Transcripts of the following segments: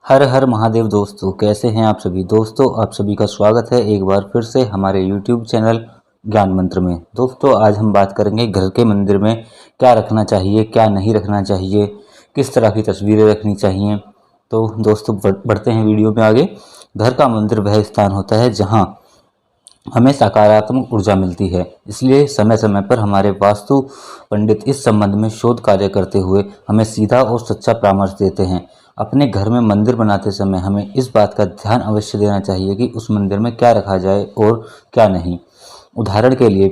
हर हर महादेव दोस्तों, कैसे हैं आप सभी। दोस्तों, आप सभी का स्वागत है एक बार फिर से हमारे YouTube चैनल ज्ञान मंत्र में। दोस्तों, आज हम बात करेंगे घर के मंदिर में क्या रखना चाहिए, क्या नहीं रखना चाहिए, किस तरह की तस्वीरें रखनी चाहिए। तो दोस्तों, बढ़ते हैं वीडियो में आगे। घर का मंदिर वह स्थान होता है जहाँ हमें सकारात्मक ऊर्जा मिलती है, इसलिए समय समय पर हमारे वास्तु पंडित इस संबंध में शोध कार्य करते हुए हमें सीधा और सच्चा परामर्श देते हैं। अपने घर में मंदिर बनाते समय हमें इस बात का ध्यान अवश्य देना चाहिए कि उस मंदिर में क्या रखा जाए और क्या नहीं। उदाहरण के लिए,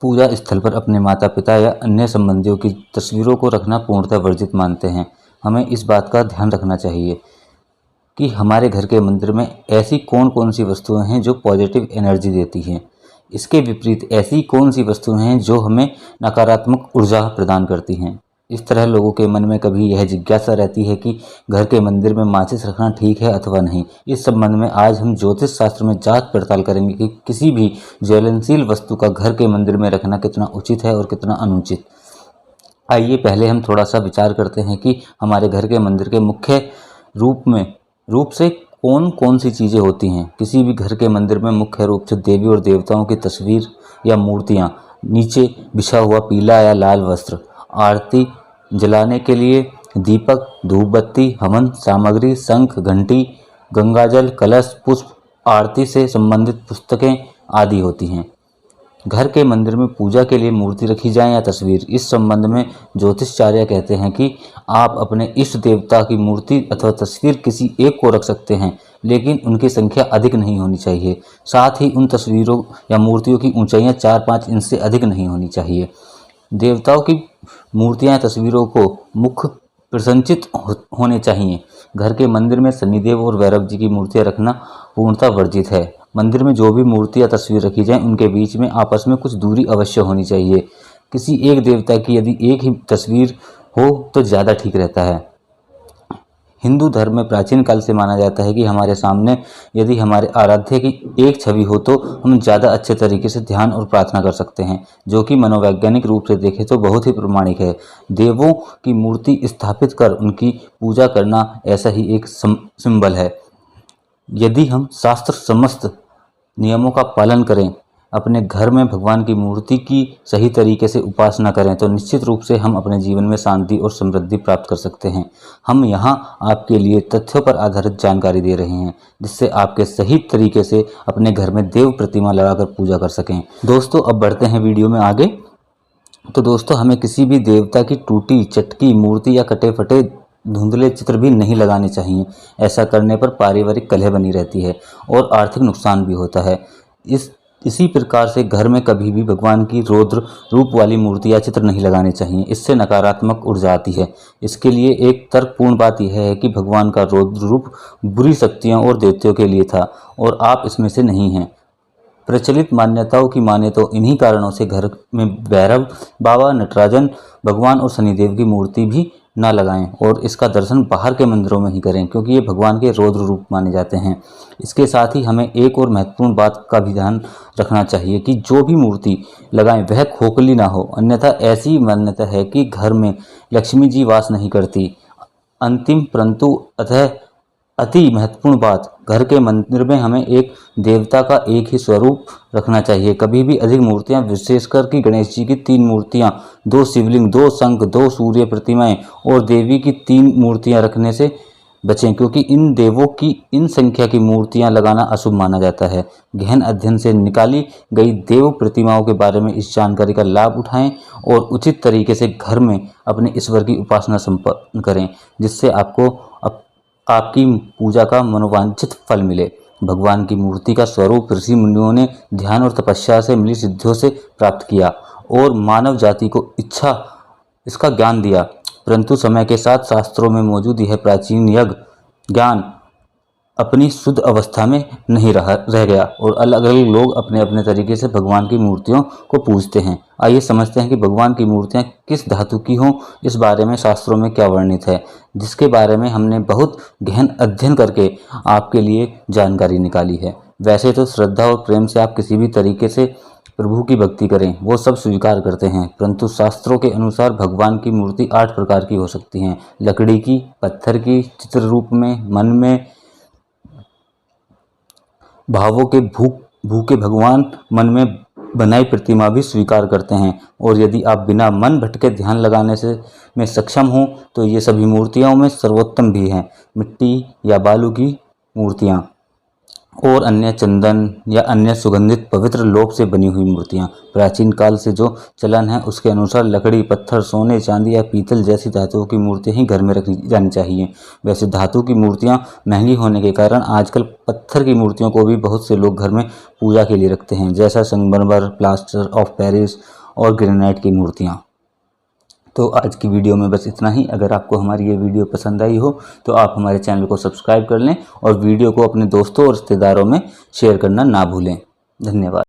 पूजा स्थल पर अपने माता पिता या अन्य संबंधियों की तस्वीरों को रखना पूर्णतः वर्जित मानते हैं। हमें इस बात का ध्यान रखना चाहिए कि हमारे घर के मंदिर में ऐसी कौन कौन सी वस्तुएं हैं जो पॉजिटिव एनर्जी देती हैं। इसके विपरीत ऐसी कौन सी वस्तुएं हैं जो हमें नकारात्मक ऊर्जा प्रदान करती हैं। इस तरह लोगों के मन में कभी यह जिज्ञासा रहती है कि घर के मंदिर में माचिस रखना ठीक है अथवा नहीं। इस संबंध में आज हम ज्योतिष शास्त्र में जांच पड़ताल करेंगे कि किसी भी ज्वलनशील वस्तु का घर के मंदिर में रखना कितना उचित है और कितना अनुचित। आइए पहले हम थोड़ा सा विचार करते हैं कि हमारे घर के मंदिर के मुख्य रूप से कौन कौन सी चीज़ें होती हैं। किसी भी घर के मंदिर में मुख्य रूप से देवी और देवताओं की तस्वीर या मूर्तियाँ, नीचे बिछा हुआ पीला या लाल वस्त्र, आरती जलाने के लिए दीपक, धूपबत्ती, हवन सामग्री, शंख, घंटी, गंगाजल, कलश, पुष्प, आरती से संबंधित पुस्तकें आदि होती हैं। घर के मंदिर में पूजा के लिए मूर्ति रखी जाए या तस्वीर, इस संबंध में ज्योतिषाचार्य कहते हैं कि आप अपने इष्ट देवता की मूर्ति अथवा तस्वीर किसी एक को रख सकते हैं, लेकिन उनकी संख्या अधिक नहीं होनी चाहिए। साथ ही उन तस्वीरों या मूर्तियों की ऊंचाइयां 4-5 इंच से अधिक नहीं होनी चाहिए। देवताओं की मूर्तियां या तस्वीरों को मुख प्रसन्नचित होने चाहिए। घर के मंदिर में शनिदेव और भैरव जी की मूर्तियां रखना पूर्णतः वर्जित है। मंदिर में जो भी मूर्ति या तस्वीर रखी जाए उनके बीच में आपस में कुछ दूरी अवश्य होनी चाहिए। किसी एक देवता की यदि एक ही तस्वीर हो तो ज़्यादा ठीक रहता है। हिंदू धर्म में प्राचीन काल से माना जाता है कि हमारे सामने यदि हमारे आराध्य की एक छवि हो तो हम ज़्यादा अच्छे तरीके से ध्यान और प्रार्थना कर सकते हैं, जो कि मनोवैज्ञानिक रूप से देखें तो बहुत ही प्रमाणिक है। देवों की मूर्ति स्थापित कर उनकी पूजा करना ऐसा ही एक सिंबल है। यदि हम शास्त्र समस्त नियमों का पालन करें, अपने घर में भगवान की मूर्ति की सही तरीके से उपासना करें, तो निश्चित रूप से हम अपने जीवन में शांति और समृद्धि प्राप्त कर सकते हैं। हम यहाँ आपके लिए तथ्यों पर आधारित जानकारी दे रहे हैं, जिससे आपके सही तरीके से अपने घर में देव प्रतिमा लगाकर पूजा कर सकें। दोस्तों, अब बढ़ते हैं वीडियो में आगे। तो दोस्तों, हमें किसी भी देवता की टूटी चटकी मूर्ति या कटे फटे धुंधले चित्र भी नहीं लगाने चाहिए। ऐसा करने पर पारिवारिक कलह बनी रहती है और आर्थिक नुकसान भी होता है। इसी प्रकार से घर में कभी भी भगवान की रौद्र रूप वाली मूर्ति या चित्र नहीं लगाने चाहिए। इससे नकारात्मक ऊर्जा आती है। इसके लिए एक तर्कपूर्ण बात यह है कि भगवान का रौद्र रूप बुरी शक्तियों और दैत्यों के लिए था और आप इसमें से नहीं हैं। प्रचलित मान्यताओं की माने तो इन्हीं कारणों से घर में भैरव बाबा, नटराजन भगवान और शनिदेव की मूर्ति भी ना लगाएं और इसका दर्शन बाहर के मंदिरों में ही करें, क्योंकि ये भगवान के रौद्र रूप माने जाते हैं। इसके साथ ही हमें एक और महत्वपूर्ण बात का भी ध्यान रखना चाहिए कि जो भी मूर्ति लगाएं वह खोखली ना हो, अन्यथा ऐसी मान्यता है कि घर में लक्ष्मी जी वास नहीं करती। अंतिम परंतु अति महत्वपूर्ण बात, घर के मंदिर में हमें एक देवता का एक ही स्वरूप रखना चाहिए। कभी भी अधिक मूर्तियां, विशेषकर कि गणेश जी की 3 मूर्तियां, 2 शिवलिंग, 2 शंख, 2 सूर्य प्रतिमाएं और देवी की 3 मूर्तियां रखने से बचें, क्योंकि इन देवों की इन संख्या की मूर्तियां लगाना अशुभ माना जाता है। गहन अध्ययन से निकाली गई देव प्रतिमाओं के बारे में इस जानकारी का लाभ उठाएं और उचित तरीके से घर में अपने ईश्वर की उपासना संपन्न करें, जिससे आपकी पूजा का मनोवांछित फल मिले। भगवान की मूर्ति का स्वरूप ऋषि मुनियों ने ध्यान और तपस्या से मिली सिद्धियों से प्राप्त किया और मानव जाति को इसका ज्ञान दिया। परंतु समय के साथ शास्त्रों में मौजूद यह प्राचीन यज्ञ ज्ञान अपनी शुद्ध अवस्था में नहीं रह गया और अलग अलग लोग अपने अपने तरीके से भगवान की मूर्तियों को पूजते हैं। आइए समझते हैं कि भगवान की मूर्तियां किस धातु की हों, इस बारे में शास्त्रों में क्या वर्णित है, जिसके बारे में हमने बहुत गहन अध्ययन करके आपके लिए जानकारी निकाली है। वैसे तो श्रद्धा और प्रेम से आप किसी भी तरीके से प्रभु की भक्ति करें, वो सब स्वीकार करते हैं। परंतु शास्त्रों के अनुसार भगवान की मूर्ति 8 प्रकार की हो सकती हैं। लकड़ी की, पत्थर की, चित्र रूप में, मन में भावों के भूखे भगवान मन में बनाई प्रतिमा भी स्वीकार करते हैं। और यदि आप बिना मन भटके ध्यान लगाने में सक्षम हो तो ये सभी मूर्तियों में सर्वोत्तम भी हैं। मिट्टी या बालू की मूर्तियाँ और अन्य चंदन या अन्य सुगंधित पवित्र लोभ से बनी हुई मूर्तियाँ। प्राचीन काल से जो चलन है उसके अनुसार लकड़ी, पत्थर, सोने, चांदी या पीतल जैसी धातुओं की मूर्तियाँ ही घर में रखी जानी चाहिए। वैसे धातु की मूर्तियाँ महंगी होने के कारण आजकल पत्थर की मूर्तियों को भी बहुत से लोग घर में पूजा के लिए रखते हैं, जैसा संगमरमर, प्लास्टर ऑफ पेरिस और ग्रेनाइट की मूर्तियाँ। तो आज की वीडियो में बस इतना ही। अगर आपको हमारी ये वीडियो पसंद आई हो तो आप हमारे चैनल को सब्सक्राइब कर लें और वीडियो को अपने दोस्तों और रिश्तेदारों में शेयर करना ना भूलें। धन्यवाद।